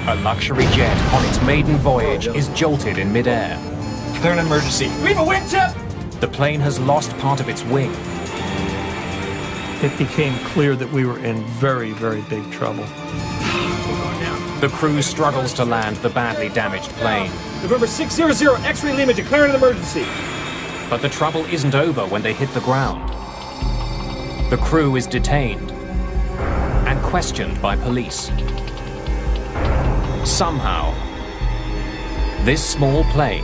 A luxury jet on its maiden voyage is jolted in midair. Declare an emergency. We have a wingtip! The plane has lost part of its wing. It became clear that we were in very, very big trouble. The crew struggles to land the badly damaged plane. November 600, X-ray Lima, declare an emergency. But the trouble isn't over when they hit the ground. The crew is detained and questioned by police. Somehow, this small plane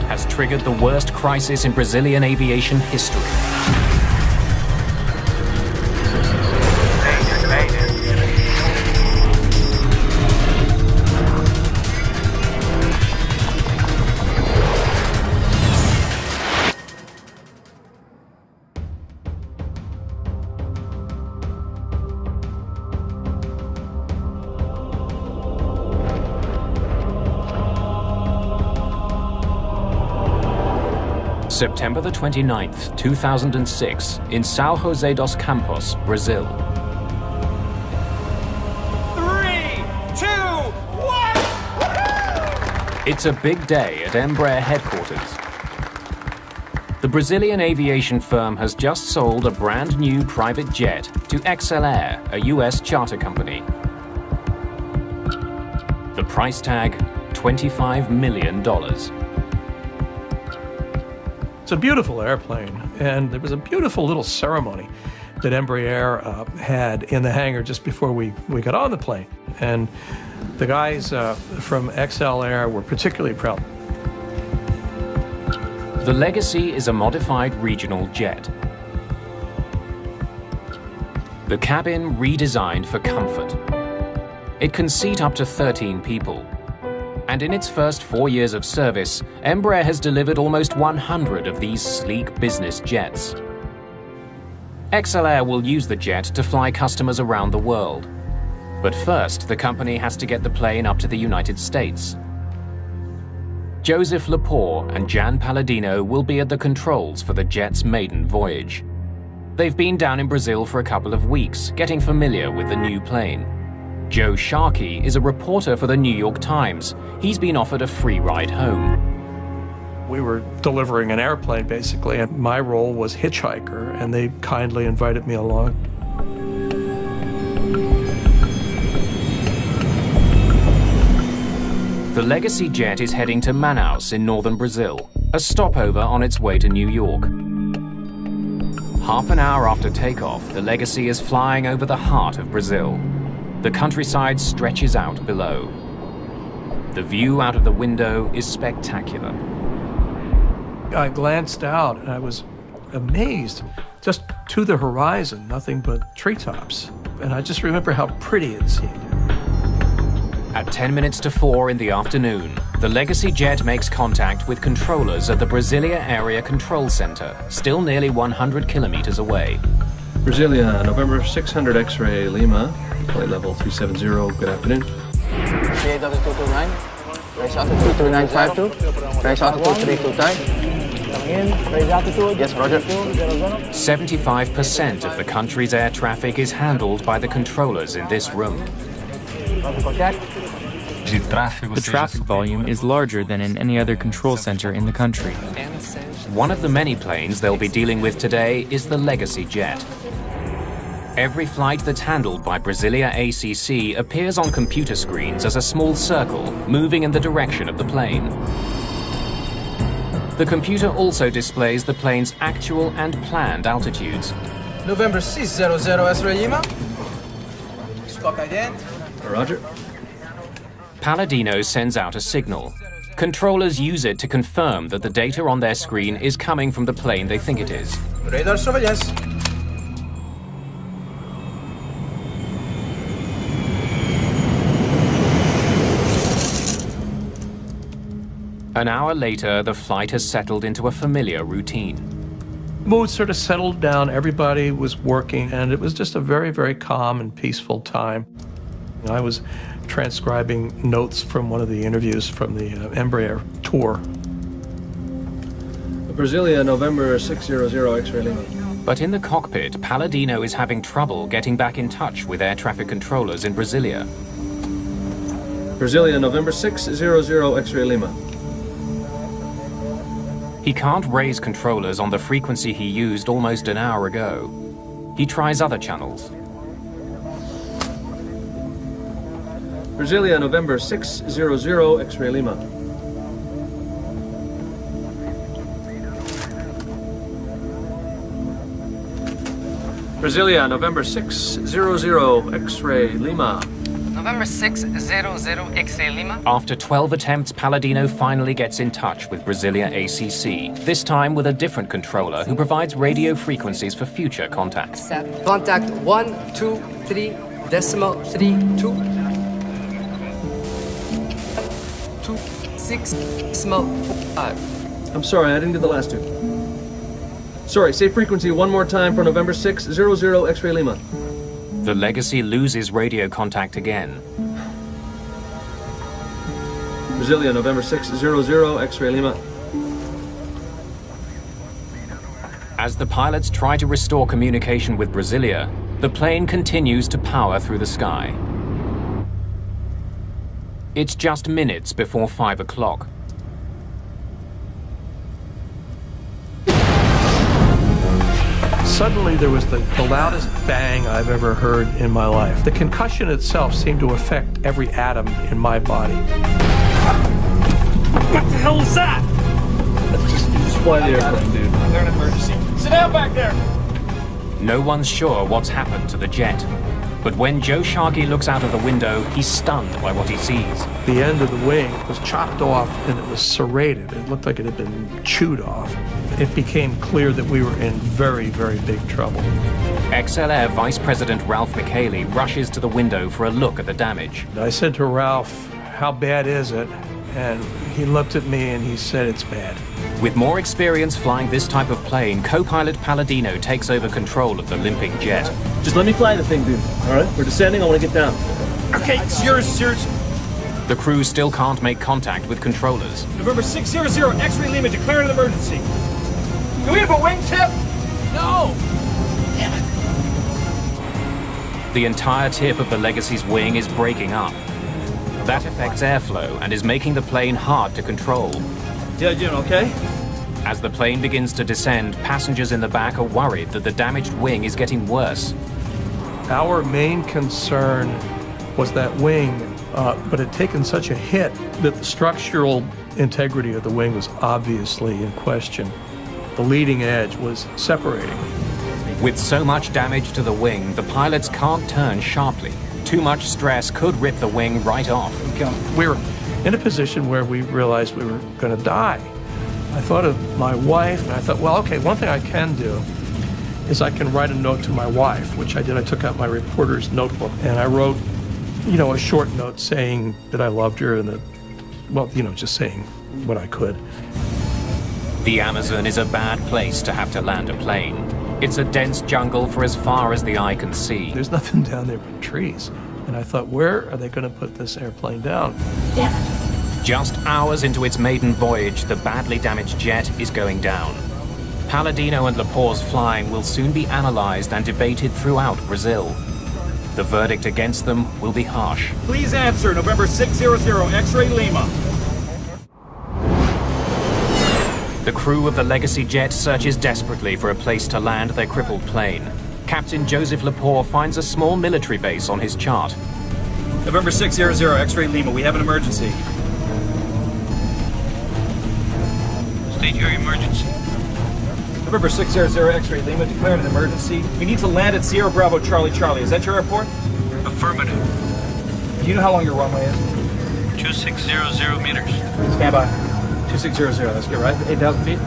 has triggered the worst crisis in Brazilian aviation history. September the 29th, 2006, in São José dos Campos, Brazil. 3, 2, 1! It's a big day at Embraer headquarters. The Brazilian aviation firm has just sold a brand new private jet to XLR, a US charter company. The price tag, $25 million. It's a beautiful airplane, and there was a beautiful little ceremony that Embraer had in the hangar just before we got on the plane. And the guys from XLR were particularly proud. The Legacy is a modified regional jet. The cabin redesigned for comfort. It can seat up to 13 people. And in its first 4 years of service, Embraer has delivered almost 100 of these sleek business jets. XLR will use the jet to fly customers around the world. But first, the company has to get the plane up to the United States. Joseph Lepore and Jan Palladino will be at the controls for the jet's maiden voyage. They've been down in Brazil for a couple of weeks, getting familiar with the new plane. Joe Sharkey is a reporter for the New York Times. He's been offered a free ride home. We were delivering an airplane, basically, and my role was hitchhiker, and they kindly invited me along. The Legacy jet is heading to Manaus in northern Brazil, a stopover on its way to New York. Half an hour after takeoff, the Legacy is flying over the heart of Brazil. The countryside stretches out below. The view out of the window is spectacular. I glanced out and I was amazed. Just to the horizon, nothing but treetops. And I just remember how pretty it seemed. At 10 minutes to 4 in the afternoon, the Legacy jet makes contact with controllers at the Brasilia Area Control Center, still nearly 100 kilometers away. Brasilia, November 600 X-ray Lima, flight level 370, good afternoon. 75% of the country's air traffic is handled by the controllers in this room. The traffic volume is larger than in any other control center in the country. One of the many planes they'll be dealing with today is the Legacy jet. Every flight that's handled by Brasilia ACC appears on computer screens as a small circle moving in the direction of the plane. The computer also displays the plane's actual and planned altitudes. November 600 X-ray Lima. Squawk ident. Roger. Palladino sends out a signal. Controllers use it to confirm that the data on their screen is coming from the plane they think it is. Radar surveillance. An hour later, the flight has settled into a familiar routine. Mood sort of settled down, everybody was working, and it was just a very, very calm and peaceful time. I was transcribing notes from one of the interviews from the Embraer tour. Brasilia, November 600 X-ray Lima. But in the cockpit, Palladino is having trouble getting back in touch with air traffic controllers in Brasilia. Brasilia, November 600 X-ray Lima. He can't raise controllers on the frequency he used almost an hour ago. He tries other channels. Brasilia, November 600 X-ray Lima. Brasilia, November 600 X-ray Lima. November 600 X-ray Lima. After 12 attempts, Palladino finally gets in touch with Brasilia ACC, this time with a different controller who provides radio frequencies for future contact. Contact 123.32. 26.5. I'm sorry, I didn't get the last two. Sorry, say frequency one more time for November 600 X-ray Lima. The Legacy loses radio contact again. Brasilia, November 600 X-ray Lima. As the pilots try to restore communication with Brasilia, the plane continues to power through the sky. It's just minutes before 5 o'clock. Suddenly there was the loudest bang I've ever heard in my life. The concussion itself seemed to affect every atom in my body. What the hell was that? Just fly the airplane, dude. They're an emergency. Sit down back there. No one's sure what's happened to the jet. But when Joe Sharkey looks out of the window, he's stunned by what he sees. The end of the wing was chopped off and it was serrated. It looked like it had been chewed off. It became clear that we were in very, very big trouble. XLR Vice President Ralph McKaylee rushes to the window for a look at the damage. I said to Ralph, "How bad is it?" And he looked at me and he said, "It's bad." With more experience flying this type of plane, co-pilot Palladino takes over control of the limping jet. Just let me fly the thing, dude. All right? We're descending. I want to get down. Okay, it's yours. The crew still can't make contact with controllers. November 600 X-ray Lima, declaring an emergency. Do we have a wingtip? No. The entire tip of the Legacy's wing is breaking up. That affects airflow and is making the plane hard to control. Yeah, Jim, okay? As the plane begins to descend, passengers in the back are worried that the damaged wing is getting worse. Our main concern was that wing, but it had taken such a hit that the structural integrity of the wing was obviously in question. The leading edge was separating. With so much damage to the wing, the pilots can't turn sharply. Too much stress could rip the wing right off. We were in a position where we realized we were going to die. I thought of my wife, and I thought, well, okay, one thing I can do is I can write a note to my wife, which I did. I took out my reporter's notebook, and I wrote, a short note saying that I loved her and that, just saying what I could. The Amazon is a bad place to have to land a plane. It's a dense jungle for as far as the eye can see. There's nothing down there but trees. And I thought, where are they going to put this airplane down? Just hours into its maiden voyage, the badly damaged jet is going down. Palladino and Lepore's flying will soon be analyzed and debated throughout Brazil. The verdict against them will be harsh. Please answer, November 600 X-ray Lima. The crew of the Legacy jet searches desperately for a place to land their crippled plane. Captain Joseph Lepore finds a small military base on his chart. November 600 X-ray Lima, we have an emergency. State your emergency. November 600 X-ray Lima, declared an emergency. We need to land at Sierra Bravo Charlie Charlie. Is that your airport? Affirmative. Do you know how long your runway is? 2600 meters. Stand by. 2600, that's good, right? 8,000 feet?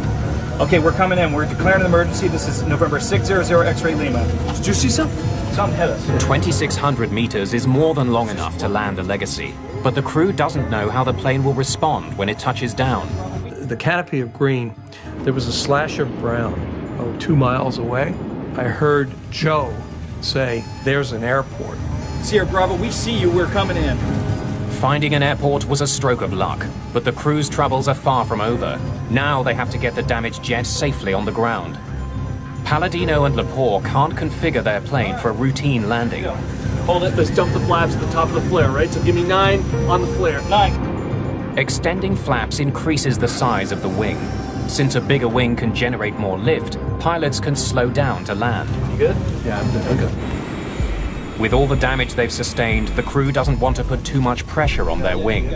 Okay, we're coming in. We're declaring an emergency. This is November 600 X-ray Lima. Did you see something? Something hit us. 2,600 meters is more than long enough to land the Legacy, but the crew doesn't know how the plane will respond when it touches down. The canopy of green, there was a slash of brown, 2 miles away. I heard Joe say, "There's an airport." Sierra Bravo, we see you. We're coming in. Finding an airport was a stroke of luck, but the crew's troubles are far from over. Now they have to get the damaged jet safely on the ground. Palladino and Lepore can't configure their plane for a routine landing. Hold it. Let's dump the flaps at the top of the flare, right? So give me 9 on the flare. 9. Extending flaps increases the size of the wing. Since a bigger wing can generate more lift, pilots can slow down to land. You good? Yeah, I'm good. With all the damage they've sustained, the crew doesn't want to put too much pressure on their wing.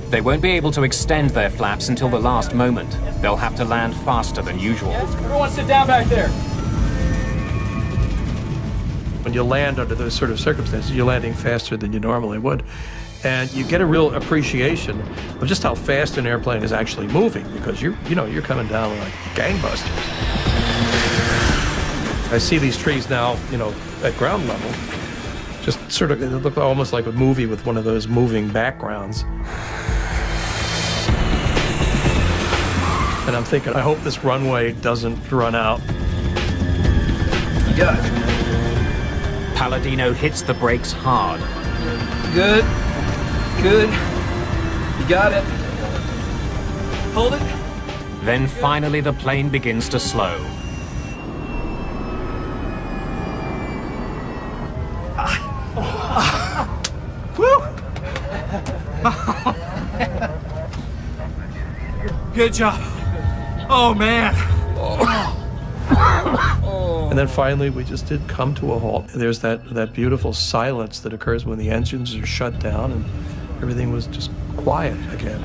They won't be able to extend their flaps until the last moment. They'll have to land faster than usual. Everyone sit down back there. When you land under those sort of circumstances, you're landing faster than you normally would. And you get a real appreciation of just how fast an airplane is actually moving, because you're coming down like gangbusters. I see these trees now, at ground level. Just sort of, it looked almost like a movie with one of those moving backgrounds. And I'm thinking, I hope this runway doesn't run out. You got it. Palladino hits the brakes hard. Good. Good. You got it. Hold it. Then finally the plane begins to slow. Woo! Good job. Oh, man. And then finally, we just did come to a halt. There's that beautiful silence that occurs when the engines are shut down and everything was just quiet again.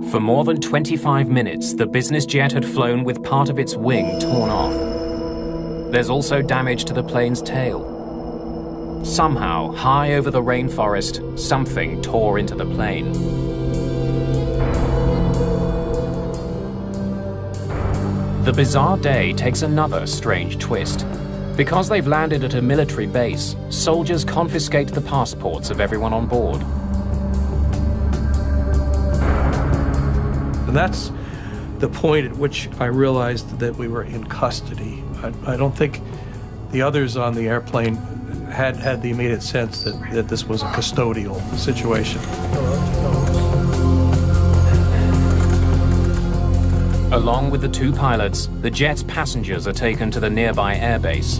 For more than 25 minutes, the business jet had flown with part of its wing torn off. There's also damage to the plane's tail. Somehow, high over the rainforest, something tore into the plane. The bizarre day takes another strange twist. Because they've landed at a military base, soldiers confiscate the passports of everyone on board. And that's the point at which I realized that we were in custody. I don't think the others on the airplane had the immediate sense that this was a custodial situation. Along with the 2 pilots, the jet's passengers are taken to the nearby airbase.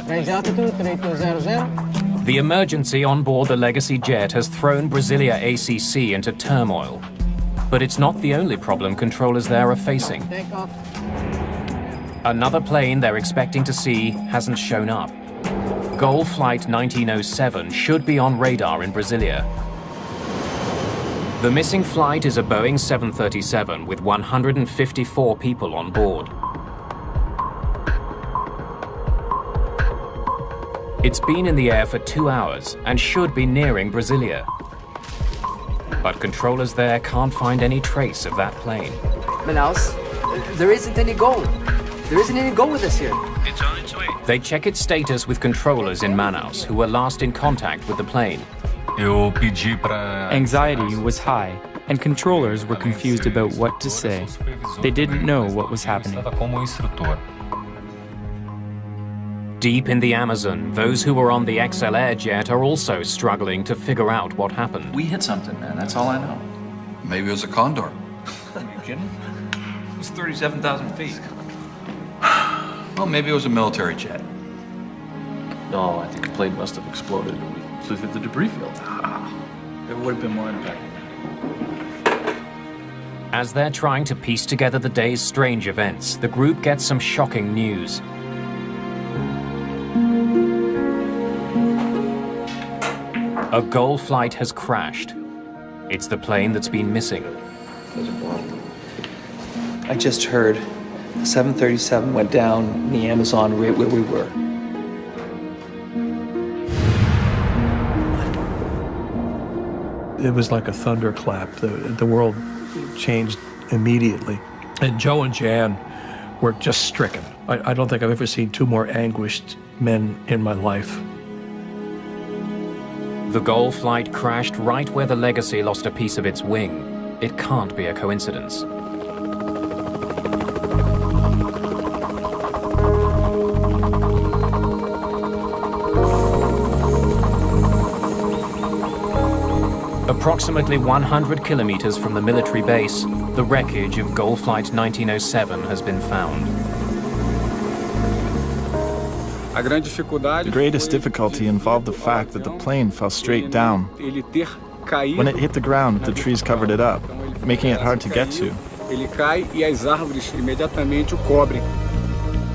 Range altitude 3200. The emergency on board the Legacy jet has thrown Brasilia ACC into turmoil. But it's not the only problem controllers there are facing. Takeoff. Another plane they're expecting to see hasn't shown up. Goal Flight 1907 should be on radar in Brasilia. The missing flight is a Boeing 737 with 154 people on board. It's been in the air for 2 hours and should be nearing Brasilia. But controllers there can't find any trace of that plane. Manaus, there isn't any gold. There isn't any gold with us here. It's on its way. They check its status with controllers in Manaus, who were last in contact with the plane. Anxiety was high, and controllers were confused about what to say. They didn't know what was happening. Deep in the Amazon, those who were on the XL Air jet are also struggling to figure out what happened. We hit something, man. That's all I know. Maybe it was a condor. Are you kidding? It was 37,000 feet. Well, maybe it was a military jet. No, I think the plane must have exploded and we flew through the debris field. There would have been more impact. As they're trying to piece together the day's strange events, the group gets some shocking news. A Goal flight has crashed. It's the plane that's been missing. I just heard the 737 went down in the Amazon right where we were. It was like a thunderclap. The world changed immediately. And Joe and Jan were just stricken. I don't think I've ever seen 2 more anguished men in my life. The Goal flight crashed right where the Legacy lost a piece of its wing. It can't be a coincidence. Approximately 100 kilometers from the military base, the wreckage of Gol Flight 1907 has been found. The greatest difficulty involved the fact that the plane fell straight down. When it hit the ground, the trees covered it up, making it hard to get to.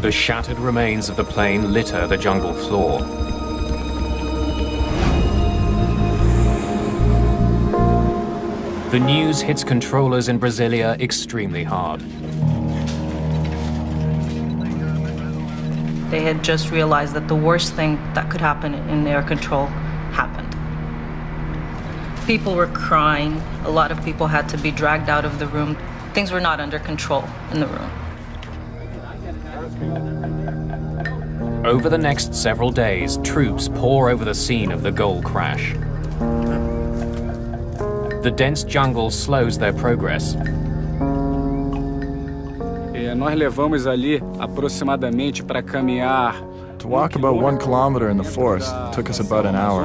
The shattered remains of the plane litter the jungle floor. The news hits controllers in Brasilia extremely hard. They had just realized that the worst thing that could happen in air control happened. People were crying. A lot of people had to be dragged out of the room. Things were not under control in the room. Over the next several days, troops pour over the scene of the Gol crash. The dense jungle slows their progress. To walk about 1 kilometer in the forest took us about an hour.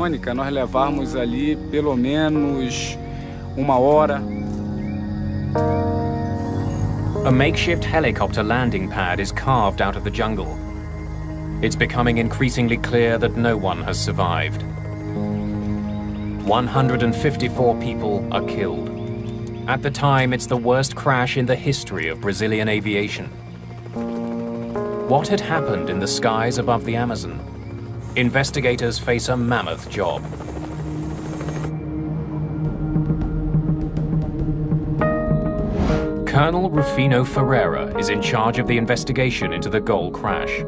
A makeshift helicopter landing pad is carved out of the jungle. It's becoming increasingly clear that no one has survived. 154 people are killed. At the time, it's the worst crash in the history of Brazilian aviation. What had happened in the skies above the Amazon? Investigators face a mammoth job. Colonel Rufino Ferreira is in charge of the investigation into the Gol crash.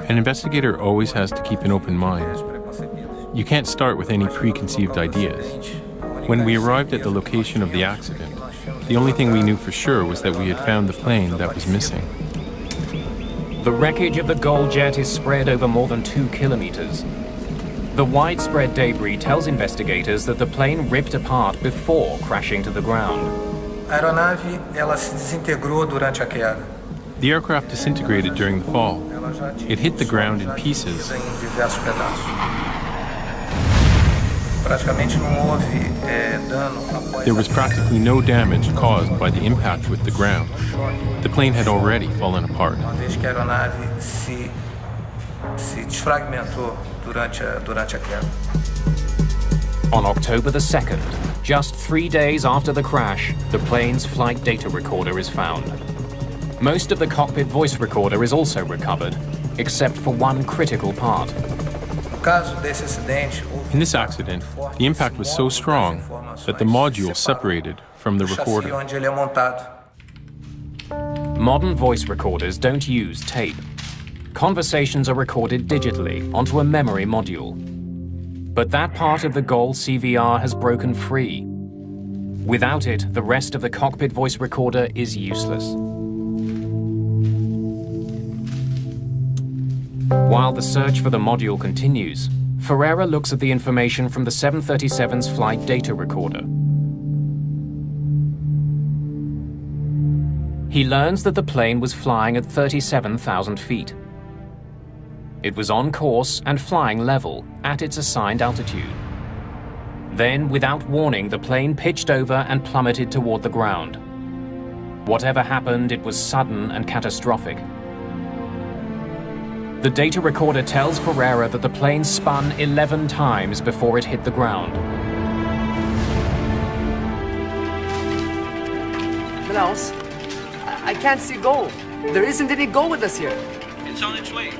An investigator always has to keep an open mind. You can't start with any preconceived ideas. When we arrived at the location of the accident, the only thing we knew for sure was that we had found the plane that was missing. The wreckage of the Gol jet is spread over more than 2 kilometers. The widespread debris tells investigators that the plane ripped apart before crashing to the ground. The aircraft disintegrated during the fall. It hit the ground in pieces. There was practically no damage caused by the impact with the ground. The plane had already fallen apart. On October the 2nd, just 3 days after the crash, the plane's flight data recorder is found. Most of the cockpit voice recorder is also recovered, except for one critical part. In this accident, the impact was so strong that the module separated from the recorder. Modern voice recorders don't use tape. Conversations are recorded digitally onto a memory module. But that part of the Gol CVR has broken free. Without it, the rest of the cockpit voice recorder is useless. While the search for the module continues, Ferreira looks at the information from the 737's flight data recorder. He learns that the plane was flying at 37,000 feet. It was on course and flying level at its assigned altitude. Then, without warning, the plane pitched over and plummeted toward the ground. Whatever happened, it was sudden and catastrophic. The data recorder tells Ferreira that the plane spun 11 times before it hit the ground. Manaus, I can't see Gol. There isn't any Gol with us here. It's on its way.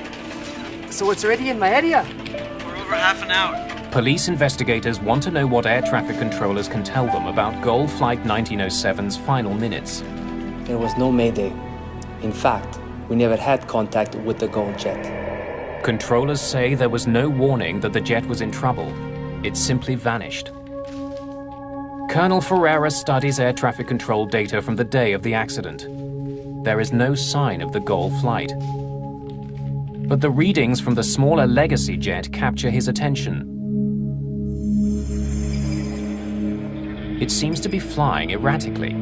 So it's already in my area? For over half an hour. Police investigators want to know what air traffic controllers can tell them about Gol Flight 1907's final minutes. There was no Mayday. In fact, we never had contact with the Gol jet. Controllers say there was no warning that the jet was in trouble. It simply vanished. Colonel Ferreira studies air traffic control data from the day of the accident. There is no sign of the Gol flight. But the readings from the smaller Legacy jet capture his attention. It seems to be flying erratically.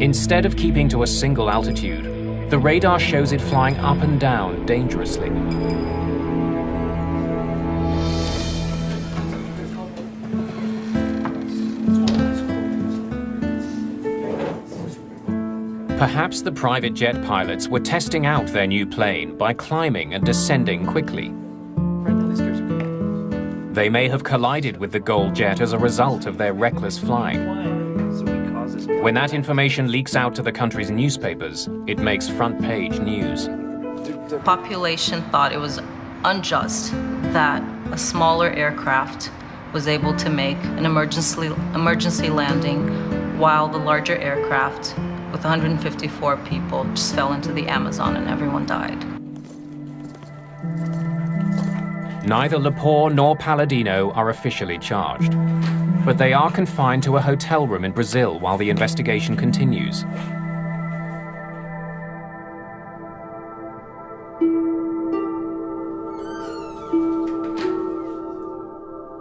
Instead of keeping to a single altitude, the radar shows it flying up and down dangerously. Perhaps the private jet pilots were testing out their new plane by climbing and descending quickly. They may have collided with the Gold jet as a result of their reckless flying. When that information leaks out to the country's newspapers, it makes front-page news. The population thought it was unjust that a smaller aircraft was able to make an emergency landing while the larger aircraft with 154 people just fell into the Amazon and everyone died. Neither Lepore nor Palladino are officially charged, but they are confined to a hotel room in Brazil while the investigation continues.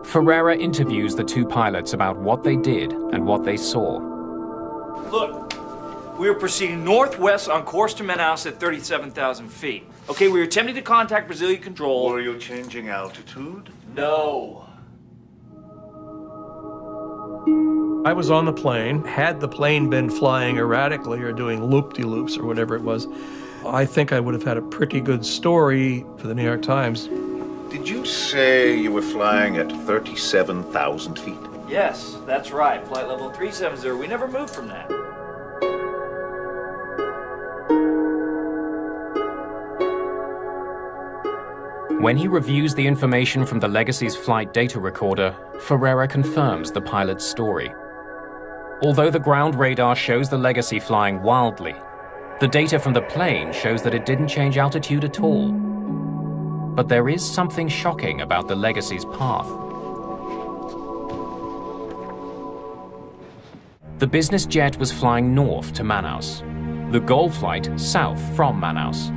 Ferreira interviews the two pilots about what they did and what they saw. Look, we were proceeding northwest on course to Manaus at 37,000 feet. Okay, we were attempting to contact Brazilian control. Were you changing altitude? No. I was on the plane. Had the plane been flying erratically or doing loop-de-loops or whatever it was, I think I would have had a pretty good story for the New York Times. Did you say you were flying at 37,000 feet? Yes, that's right. Flight level 370. We never moved from that. When he reviews the information from the Legacy's flight data recorder, Ferreira confirms the pilot's story. Although the ground radar shows the Legacy flying wildly, the data from the plane shows that it didn't change altitude at all. But there is something shocking about the Legacy's path. The business jet was flying north to Manaus, the Gol flight south from Manaus.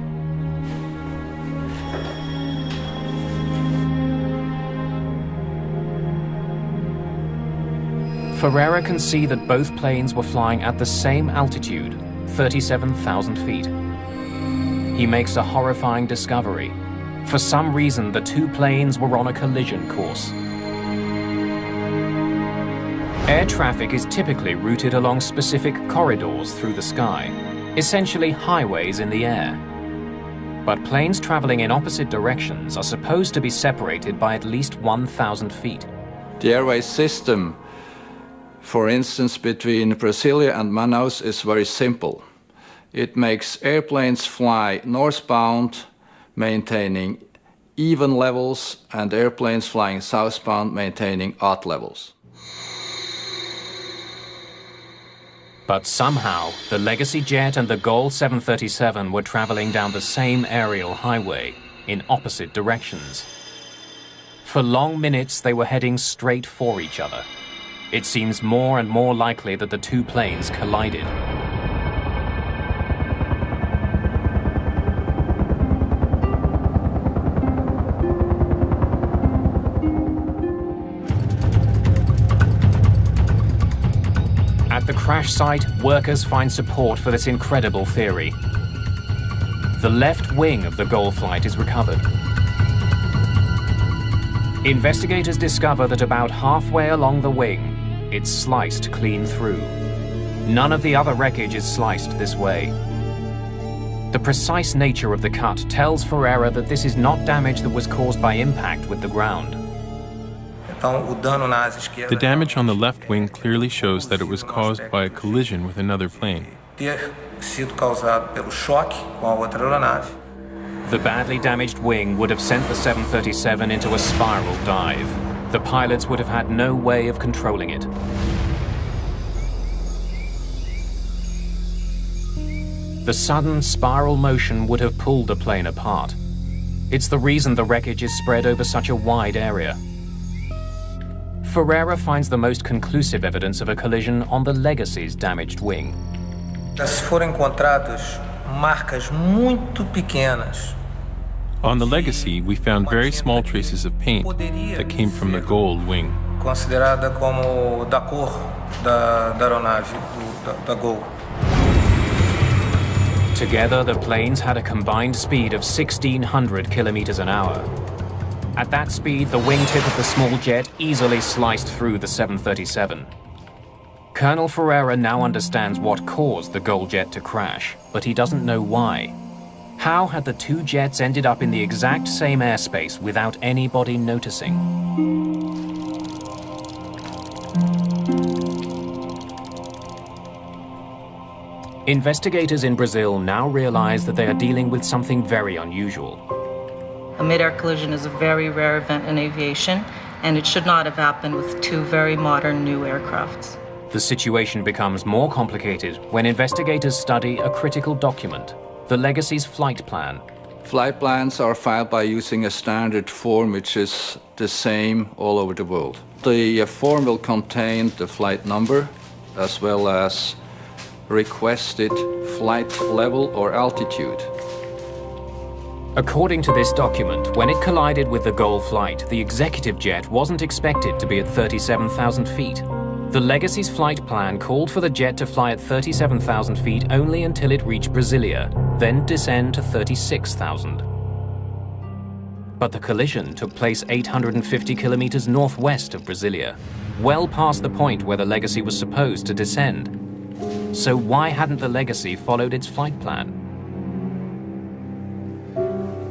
Ferreira can see that both planes were flying at the same altitude, 37,000 feet. He makes a horrifying discovery. For some reason, the two planes were on a collision course. Air traffic is typically routed along specific corridors through the sky, essentially highways in the air. But planes traveling in opposite directions are supposed to be separated by at least 1,000 feet. The airway system, for instance, between Brasilia and Manaus is very simple. It makes airplanes fly northbound, maintaining even levels, and airplanes flying southbound, maintaining odd levels. But somehow, the Legacy jet and the Gol 737 were traveling down the same aerial highway, in opposite directions. For long minutes, they were heading straight for each other. It seems more and more likely that the two planes collided. At the crash site, workers find support for this incredible theory. The left wing of the Gol flight is recovered. Investigators discover that about halfway along the wing, it's sliced clean through. None of the other wreckage is sliced this way. The precise nature of the cut tells Ferreira that this is not damage that was caused by impact with the ground. The damage on the left wing clearly shows that it was caused by a collision with another plane. The badly damaged wing would have sent the 737 into a spiral dive. The pilots would have had no way of controlling it. The sudden spiral motion would have pulled the plane apart. It's the reason the wreckage is spread over such a wide area. Ferreira finds the most conclusive evidence of a collision on the Legacy's damaged wing. Foram encontradas marcas muito pequenas. On the Legacy, we found very small traces of paint that came from the Gol wing. Considerada como da cor da aeronave, da Gol. Together, the planes had a combined speed of 1,600 kilometers an hour. At that speed, the wingtip of the small jet easily sliced through the 737. Colonel Ferreira now understands what caused the Gold jet to crash, but he doesn't know why. How had the two jets ended up in the exact same airspace without anybody noticing? Investigators in Brazil now realize that they are dealing with something very unusual. A mid-air collision is a very rare event in aviation, and it should not have happened with two very modern new aircrafts. The situation becomes more complicated when investigators study a critical document, the Legacy's flight plan. Flight plans are filed by using a standard form which is the same all over the world. The form will contain the flight number as well as requested flight level or altitude. According to this document, when it collided with the Gol flight, the executive jet wasn't expected to be at 37,000 feet. The Legacy's flight plan called for the jet to fly at 37,000 feet only until it reached Brasilia, then descend to 36,000. But the collision took place 850 kilometers northwest of Brasilia, well past the point where the Legacy was supposed to descend. So why hadn't the Legacy followed its flight plan?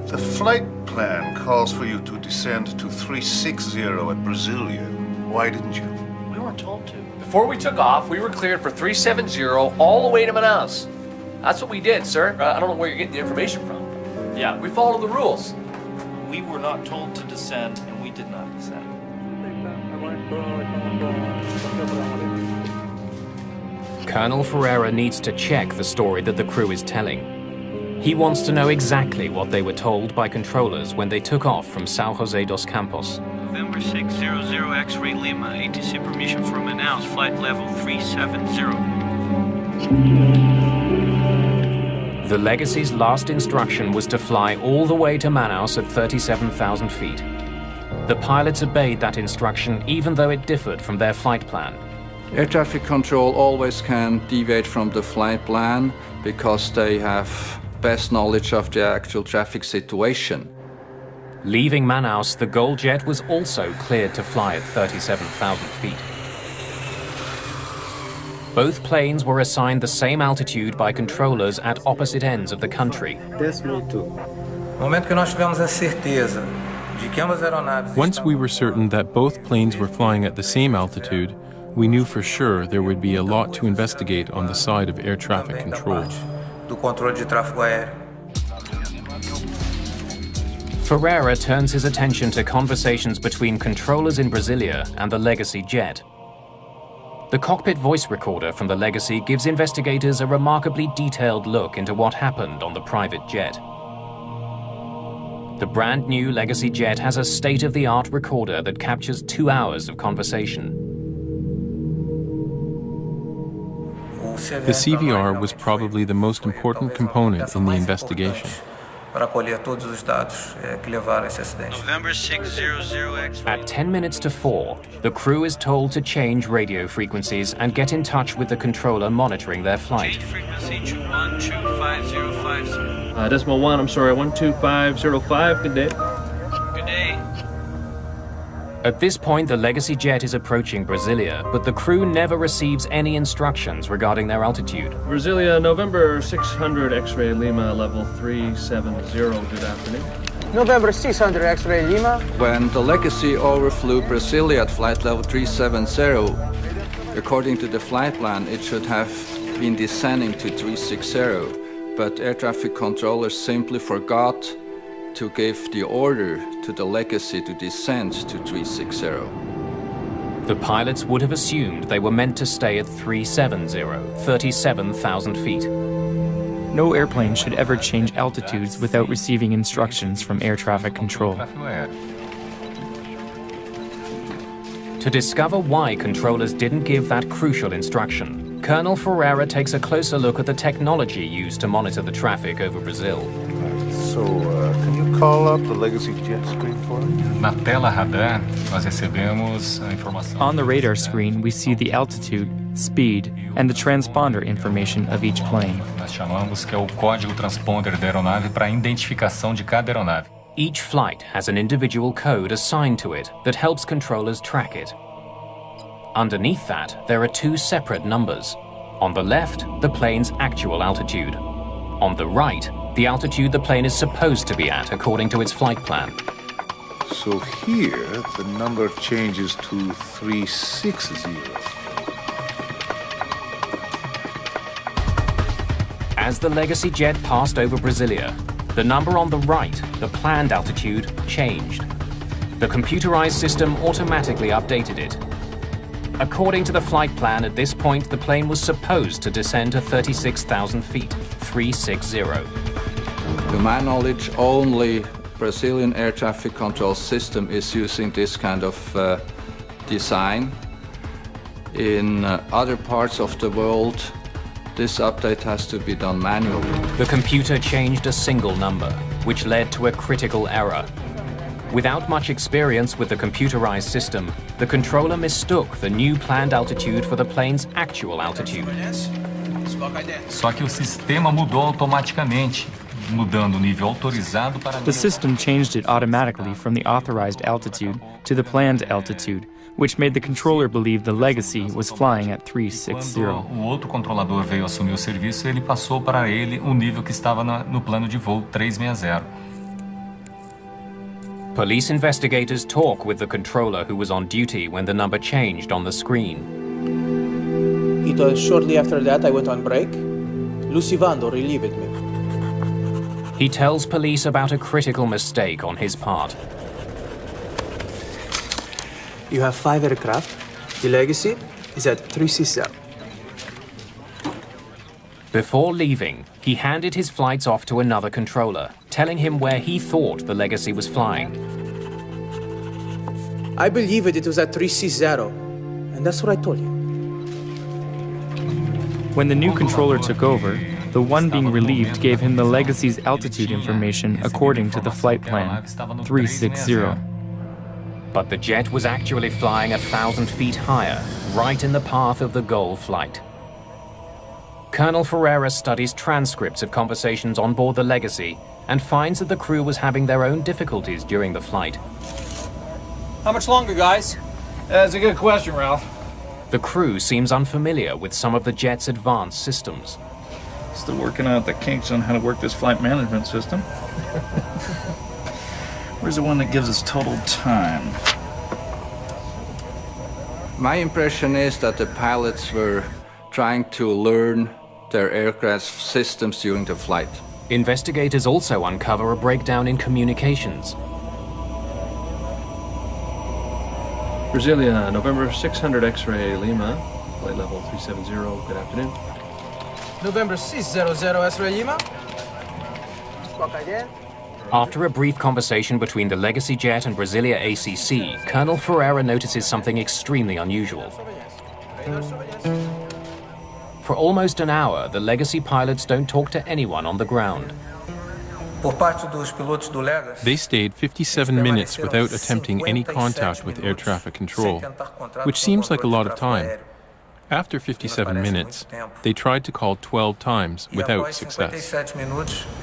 The flight plan calls for you to descend to 360 at Brasilia. Why didn't you? We weren't told to. Before we took off, we were cleared for 370 all the way to Manaus. That's what we did, sir. I don't know where you're getting the information from. Yeah, we followed the rules. We were not told to descend, and we did not descend. Colonel Ferreira needs to check the story that the crew is telling. He wants to know exactly what they were told by controllers when they took off from São José dos Campos. November 600 X-ray Lima, ATC permission for Manaus, flight level 370. The Legacy's last instruction was to fly all the way to Manaus at 37,000 feet. The pilots obeyed that instruction even though it differed from their flight plan. Air traffic control always can deviate from the flight plan because they have best knowledge of the actual traffic situation. Leaving Manaus, the Gol jet was also cleared to fly at 37,000 feet. Both planes were assigned the same altitude by controllers at opposite ends of the country. Once we were certain that both planes were flying at the same altitude, we knew for sure there would be a lot to investigate on the side of air traffic control. Ferreira turns his attention to conversations between controllers in Brasilia and the Legacy jet. The cockpit voice recorder from the Legacy gives investigators a remarkably detailed look into what happened on the private jet. The brand new Legacy jet has a state-of-the-art recorder that captures 2 hours of conversation. The CVR was probably the most important component in the investigation. November 600 X-ray. At 10 minutes to 4, the crew is told to change radio frequencies and get in touch with the controller monitoring their flight. Change frequency to 125050. Decimal 1, I'm sorry, 12505, good day. Good day. At this point, the Legacy jet is approaching Brasilia, but the crew never receives any instructions regarding their altitude. Brasilia, November 600 X-ray Lima, level 370, good afternoon. November 600 X-ray Lima. When the Legacy overflew Brasilia at flight level 370, according to the flight plan, it should have been descending to 360, but air traffic controllers simply forgot to give the order to the Legacy to descend to 360. The pilots would have assumed they were meant to stay at 370, 37,000 feet. No airplane should ever change altitudes without receiving instructions from air traffic control. To discover why controllers didn't give that crucial instruction, Colonel Ferreira takes a closer look at the technology used to monitor the traffic over Brazil. So, can you call up the Legacy jet screen for me? Na tela radar, nós recebemos a informação. On the radar screen, we see the altitude, speed, and the transponder information of each plane. Nós chamamos que é o código transponder da aeronave para a identificação de cada aeronave. Each flight has an individual code assigned to it that helps controllers track it. Underneath that, there are two separate numbers. On the left, the plane's actual altitude. On the right, the altitude the plane is supposed to be at according to its flight plan. So here, the number changes to 360. As the Legacy jet passed over Brasilia, the number on the right, the planned altitude, changed. The computerized system automatically updated it. According to the flight plan, at this point, the plane was supposed to descend to 36,000 feet, 360. To my knowledge, only Brazilian air traffic control system is using this kind of design. In other parts of the world, this update has to be done manually. The computer changed a single number, which led to a critical error. Without much experience with the computerized system, the controller mistook the new planned altitude for the plane's actual altitude. Só que o sistema mudou automaticamente, mudando o nível autorizado para... The system changed it automatically from the authorized altitude to the planned altitude, which made the controller believe the Legacy was flying at 360. Quando o outro controlador veio assumir o serviço, ele passou para ele o nível que estava no plano de voo 360. Police investigators talk with the controller who was on duty when the number changed on the screen. It was shortly after that I went on break. Lucivando relieved me. He tells police about a critical mistake on his part. You have 5 aircraft. The Legacy is at 360. Before leaving, he handed his flights off to another controller, telling him where he thought the Legacy was flying. I believe it was at 360, and that's what I told you. When the new controller took over, the one being relieved gave him the Legacy's altitude information according to the flight plan, 360. But the jet was actually flying 1,000 feet higher, right in the path of the goal flight. Colonel Ferreira studies transcripts of conversations on board the Legacy and finds that the crew was having their own difficulties during the flight. How much longer, guys? That's a good question, Ralph. The crew seems unfamiliar with some of the jet's advanced systems. Still working out the kinks on how to work this flight management system. Where's the one that gives us total time? My impression is that the pilots were trying to learn their aircraft systems during the flight. Investigators also uncover a breakdown in communications. Brasilia, November 600 X-ray Lima, flight level 370, good afternoon. November 600 X-ray Lima. After a brief conversation between the Legacy jet and Brasilia ACC, Colonel Ferreira notices something extremely unusual. For almost an hour, the Legacy pilots don't talk to anyone on the ground. They stayed 57 minutes without attempting any contact with air traffic control, which seems like a lot of time. After 57 minutes, they tried to call 12 times without success.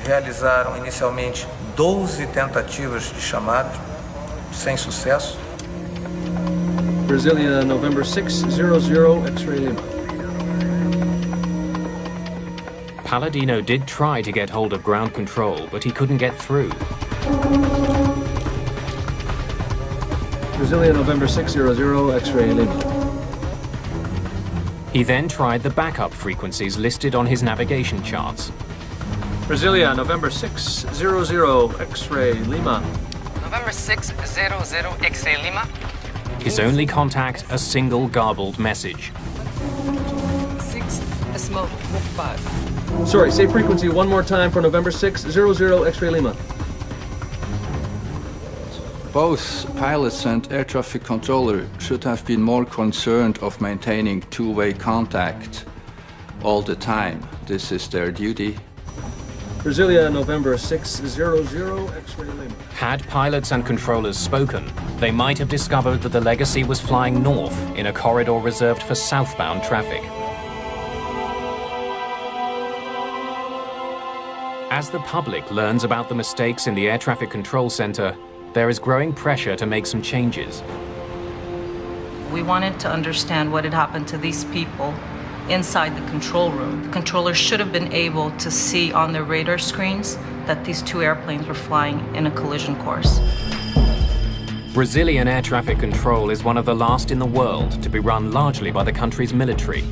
Realizaram inicialmente 12 tentativas de chamada, sem sucesso. Brasilia, November 600 X-ray Lima. Palladino did try to get hold of ground control, but he couldn't get through. Brasilia, November 600 X-ray Lima. He then tried the backup frequencies listed on his navigation charts. Brasilia, November 600 X-ray Lima. November 600 X-ray Lima. His only contact, a single garbled message. 6 smoke 5. Sorry, say frequency one more time for November 600 X-ray Lima. Both pilots and air traffic controller should have been more concerned of maintaining two-way contact all the time. This is their duty. Brasilia, November 600 X-ray Lima. Had pilots and controllers spoken, they might have discovered that the Legacy was flying north in a corridor reserved for southbound traffic. As the public learns about the mistakes in the Air Traffic Control Center, there is growing pressure to make some changes. We wanted to understand what had happened to these people inside the control room. The controllers should have been able to see on their radar screens that these two airplanes were flying in a collision course. Brazilian air traffic control is one of the last in the world to be run largely by the country's military.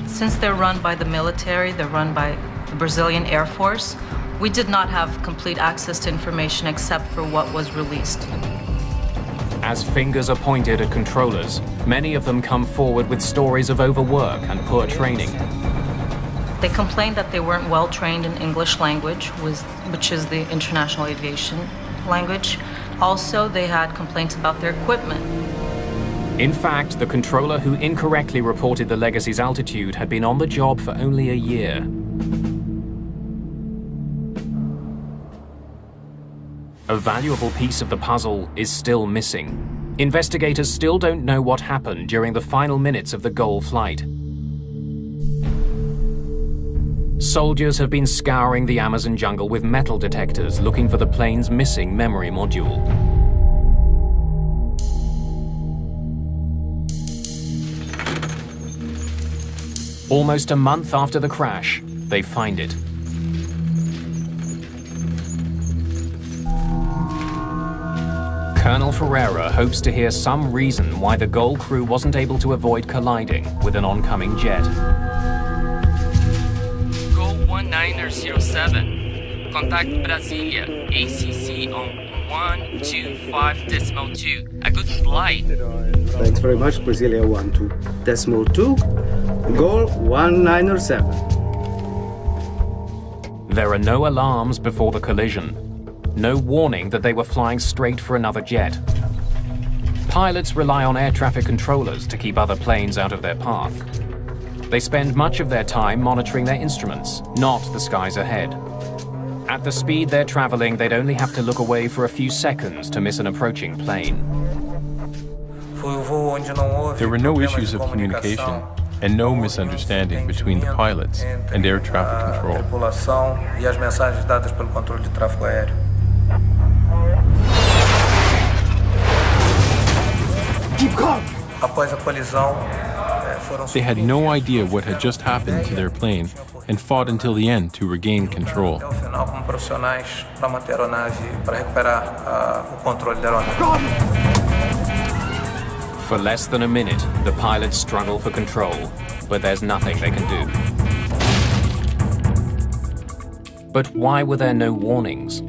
Since they're run by the military, they're run by the Brazilian Air Force, we did not have complete access to information except for what was released. As fingers are pointed at controllers, many of them come forward with stories of overwork and poor training. They complained that they weren't well trained in English language, which is the international aviation language. Also, they had complaints about their equipment. In fact, the controller who incorrectly reported the Legacy's altitude had been on the job for only a year. A valuable piece of the puzzle is still missing. Investigators still don't know what happened during the final minutes of the GOL flight. Soldiers have been scouring the Amazon jungle with metal detectors looking for the plane's missing memory module. Almost a month after the crash, they find it. Colonel Ferreira hopes to hear some reason why the GOL crew wasn't able to avoid colliding with an oncoming jet. GOL 1907. Contact Brasilia. ACC on 125.2. A good flight. Thanks very much, Brasilia 12.2. GOL 1907. There are no alarms before the collision. No warning that they were flying straight for another jet. Pilots rely on air traffic controllers to keep other planes out of their path. They spend much of their time monitoring their instruments, not the skies ahead. At the speed they're traveling, they'd only have to look away for a few seconds to miss an approaching plane. There were no issues of communication and no misunderstanding between the pilots and air traffic control. They had no idea what had just happened to their plane and fought until the end to regain control. For less than a minute, the pilots struggle for control, but there's nothing they can do. But why were there no warnings?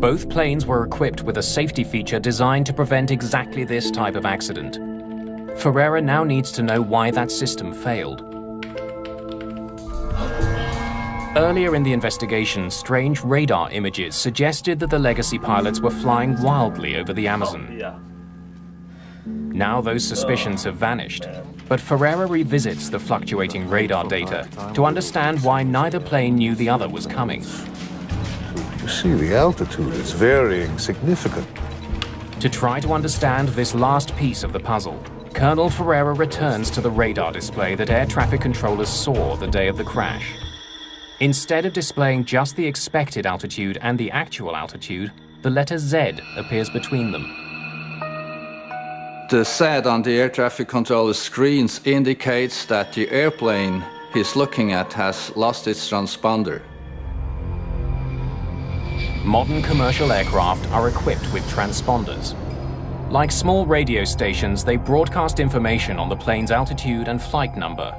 Both planes were equipped with a safety feature designed to prevent exactly this type of accident. Ferreira now needs to know why that system failed. Earlier in the investigation, strange radar images suggested that the Legacy pilots were flying wildly over the Amazon. Now those suspicions have vanished, but Ferreira revisits the fluctuating radar data to understand why neither plane knew the other was coming. You see, the altitude is varying significantly. To try to understand this last piece of the puzzle, Colonel Ferreira returns to the radar display that air traffic controllers saw the day of the crash. Instead of displaying just the expected altitude and the actual altitude, the letter Z appears between them. The Z on the air traffic controller screens indicates that the airplane he's looking at has lost its transponder. Modern commercial aircraft are equipped with transponders. Like small radio stations, they broadcast information on the plane's altitude and flight number.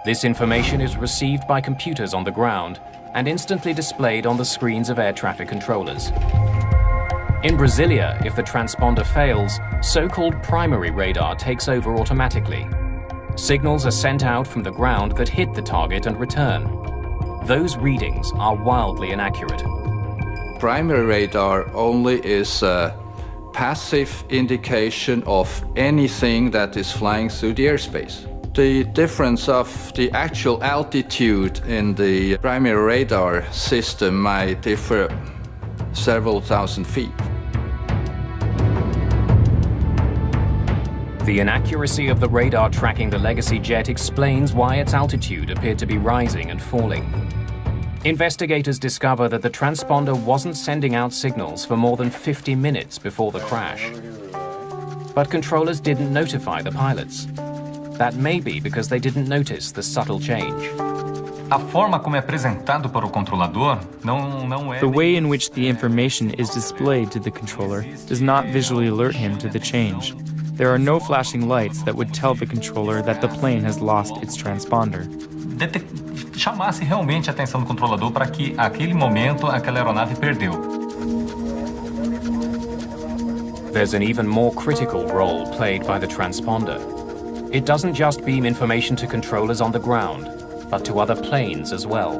This information is received by computers on the ground and instantly displayed on the screens of air traffic controllers. In Brasilia, if the transponder fails, so-called primary radar takes over automatically. Signals are sent out from the ground that hit the target and return. Those readings are wildly inaccurate. Primary radar only is a passive indication of anything that is flying through the airspace. The difference of the actual altitude in the primary radar system might differ several thousand feet. The inaccuracy of the radar tracking the Legacy jet explains why its altitude appeared to be rising and falling. Investigators discover that the transponder wasn't sending out signals for more than 50 minutes before the crash. but controllers didn't notify the pilots. That may be because they didn't notice the subtle change. A forma como é apresentado para o controlador não é. The way in which the information is displayed to the controller does not visually alert him to the change. There are no flashing lights that would tell the controller that the plane has lost its transponder. Chamasse realmente a atenção do controlador para que, aquele momento, aquela aeronave perdeu. There's an even more critical role played by the transponder. It doesn't just beam information to controllers on the ground, but to other planes as well.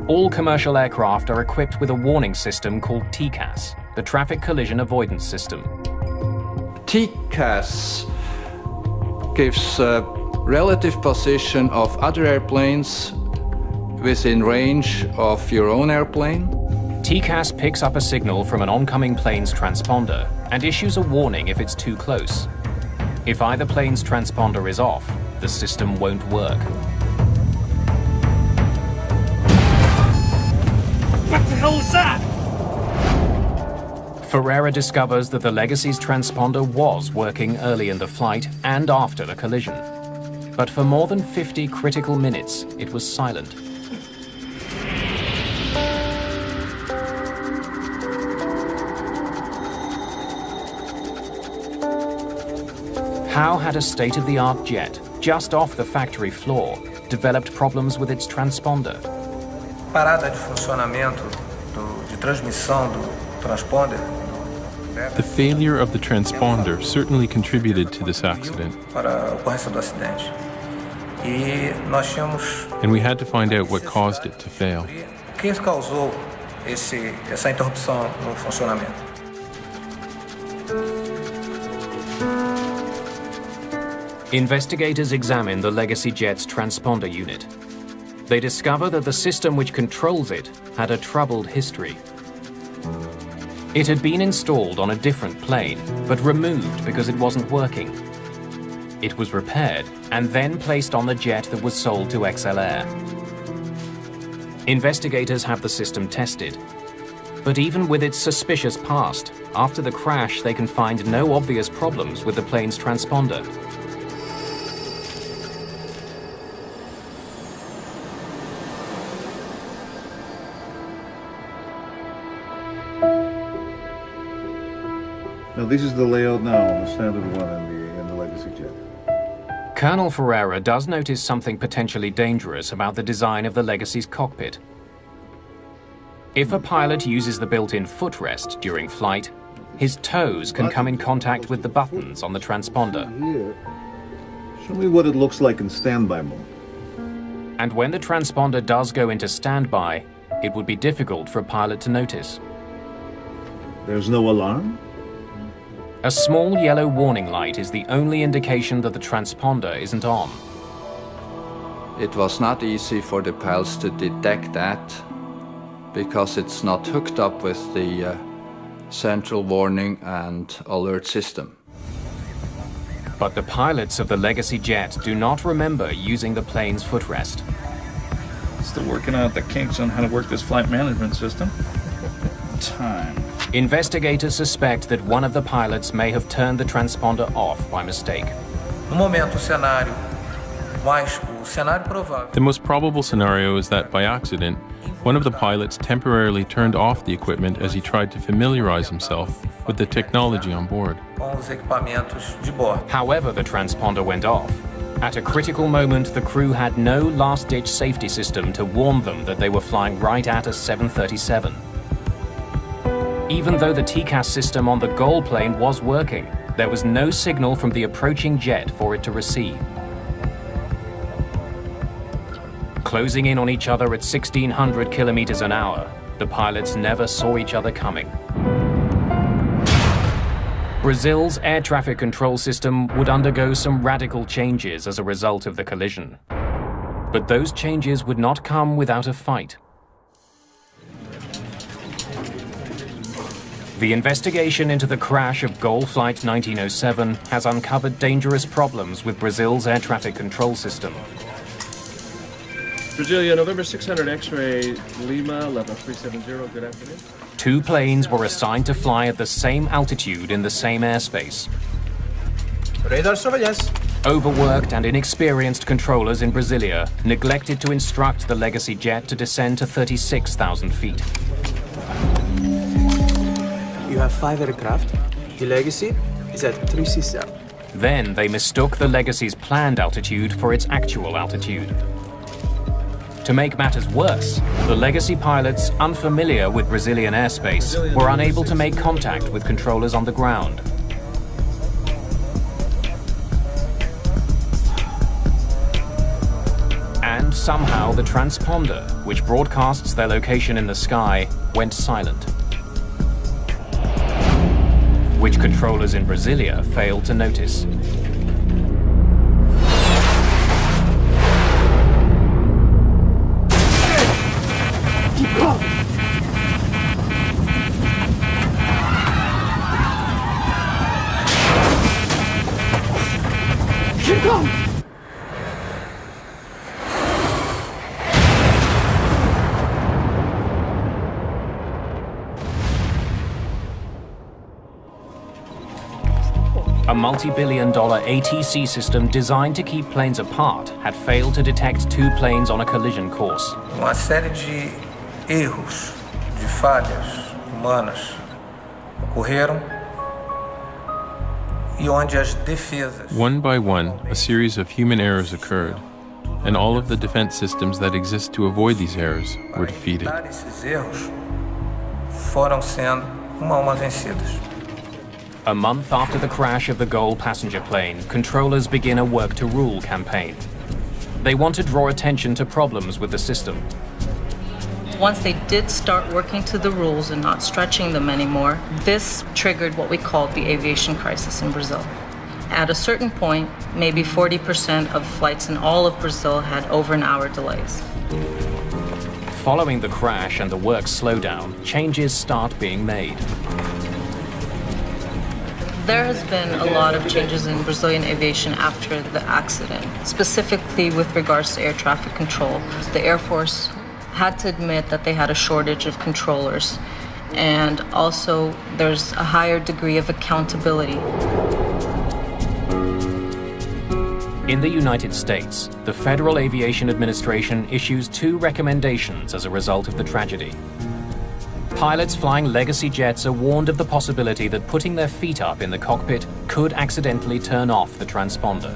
All commercial aircraft are equipped with a warning system called TCAS, the Traffic Collision Avoidance System. TCAS gives a relative position of other airplanes within range of your own airplane. TCAS picks up a signal from an oncoming plane's transponder and issues a warning if it's too close. If either plane's transponder is off, the system won't work. What the hell is that? Ferreira discovers that the Legacy's transponder was working early in the flight and after the collision. But for more than 50 critical minutes, it was silent. How had a state-of-the-art jet, just off the factory floor, developed problems with its transponder? Parada de funcionamento de transmissão do transponder. The failure of the transponder certainly contributed to this accident. Para a ocorrência do acidente. E nós tínhamos. And we had to find out what caused it to fail. O que causou essa interrupção no funcionamento? Investigators examine the Legacy jet's transponder unit. They discover that the system which controls it had a troubled history. It had been installed on a different plane, but removed because it wasn't working. It was repaired and then placed on the jet that was sold to XLR. Investigators have the system tested. But even with its suspicious past, after the crash they can find no obvious problems with the plane's transponder. Now this is the layout now on the standard one in the Legacy jet. Colonel Ferreira does notice something potentially dangerous about the design of the Legacy's cockpit. If a pilot uses the built-in footrest during flight, his toes can come in contact with the buttons on the transponder. Here, show me what it looks like in standby mode. And when the transponder does go into standby, it would be difficult for a pilot to notice. There's no alarm? A small yellow warning light is the only indication that the transponder isn't on. It was not easy for the pilots to detect that because it's not hooked up with the central warning and alert system. But the pilots of the Legacy jet do not remember using the plane's footrest. Still working out the kinks on how to work this flight management system. Time. Investigators suspect that one of the pilots may have turned the transponder off by mistake. No momento, o cenário, mas o cenário provável. The most probable scenario is that by accident, one of the pilots temporarily turned off the equipment as he tried to familiarize himself with the technology on board. Com os equipamentos de bordo. However, the transponder went off. At a critical moment, the crew had no last-ditch safety system to warn them that they were flying right at a 737. Even though the TCAS system on the GOL plane was working, there was no signal from the approaching jet for it to receive. Closing in on each other at 1,600 kilometers an hour, the pilots never saw each other coming. Brazil's air traffic control system would undergo some radical changes as a result of the collision. But those changes would not come without a fight. The investigation into the crash of GOL Flight 1907 has uncovered dangerous problems with Brazil's air traffic control system. Brasilia, November 600 X-ray, Lima, level 370, good afternoon. Two planes were assigned to fly at the same altitude in the same airspace. Radar surveillance. Overworked and inexperienced controllers in Brasilia neglected to instruct the Legacy jet to descend to 36,000 feet. You have 5 aircraft. The Legacy is at 367. Then they mistook the Legacy's planned altitude for its actual altitude. To make matters worse, the Legacy pilots, unfamiliar with Brazilian airspace, were unable to make contact with controllers on the ground. And somehow the transponder, which broadcasts their location in the sky, went silent, which controllers in Brasilia failed to notice. Keep going! Keep going! A multi-billion-dollar ATC system designed to keep planes apart had failed to detect 2 planes on a collision course. Uma série de erros, de falhas humanas ocorreram e onde as defesas. One by one, a series of human errors occurred, and all of the defense systems that exist to avoid these errors were defeated. Esses erros foram sendo uma a uma vencidas. A month after the crash of the Gol passenger plane, controllers begin a Work to Rule campaign. They want to draw attention to problems with the system. Once they did start working to the rules and not stretching them anymore, this triggered what we called the aviation crisis in Brazil. At a certain point, maybe 40% of flights in all of Brazil had over an hour delays. Following the crash and the work slowdown, changes start being made. There has been a lot of changes in Brazilian aviation after the accident, specifically with regards to air traffic control. The Air Force had to admit that they had a shortage of controllers, and also there's a higher degree of accountability. In the United States, the Federal Aviation Administration issues 2 recommendations as a result of the tragedy. Pilots flying Legacy jets are warned of the possibility that putting their feet up in the cockpit could accidentally turn off the transponder.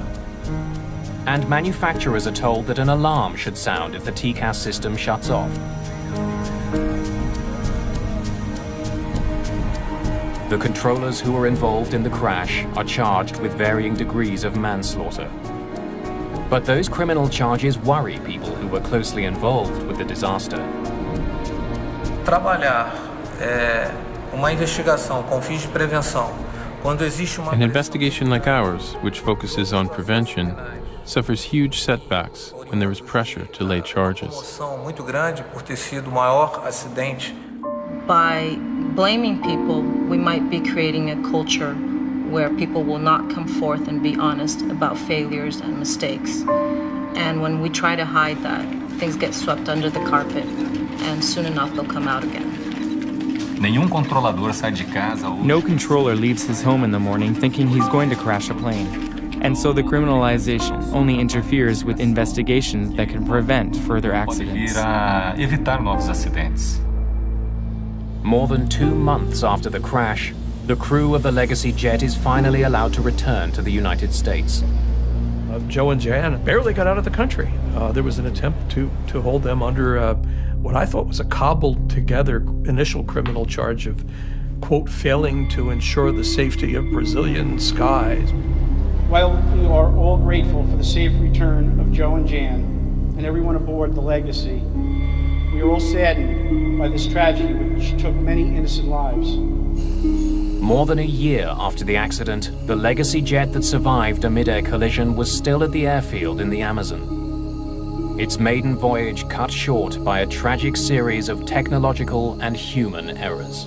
And manufacturers are told that an alarm should sound if the TCAS system shuts off. The controllers who were involved in the crash are charged with varying degrees of manslaughter. But those criminal charges worry people who were closely involved with the disaster. Trabalhar uma investigação com fins de prevenção quando existe uma. An investigation like ours, which focuses on prevention, suffers huge setbacks when there is pressure to lay charges. Muito grande por ter sido o maior acidente. By blaming people, we might be creating a culture where people will not come forth and be honest about failures and mistakes. And when we try to hide that, things get swept under the carpet, and soon enough they'll come out again. Nenhum controlador sai de casa. No controller leaves his home in the morning thinking he's going to crash a plane. And so the criminalization only interferes with investigations that can prevent further accidents. Evitar novos acidentes. More than 2 months after the crash, the crew of the Legacy jet is finally allowed to return to the United States. Joe and Jan barely got out of the country. There was an attempt to hold them under what I thought was a cobbled-together initial criminal charge of, quote, failing to ensure the safety of Brazilian skies. While we are all grateful for the safe return of Joe and Jan and everyone aboard the Legacy, we are all saddened by this tragedy which took many innocent lives. More than a year after the accident, the Legacy jet that survived a mid-air collision was still at the airfield in the Amazon. Its maiden voyage cut short by a tragic series of technological and human errors.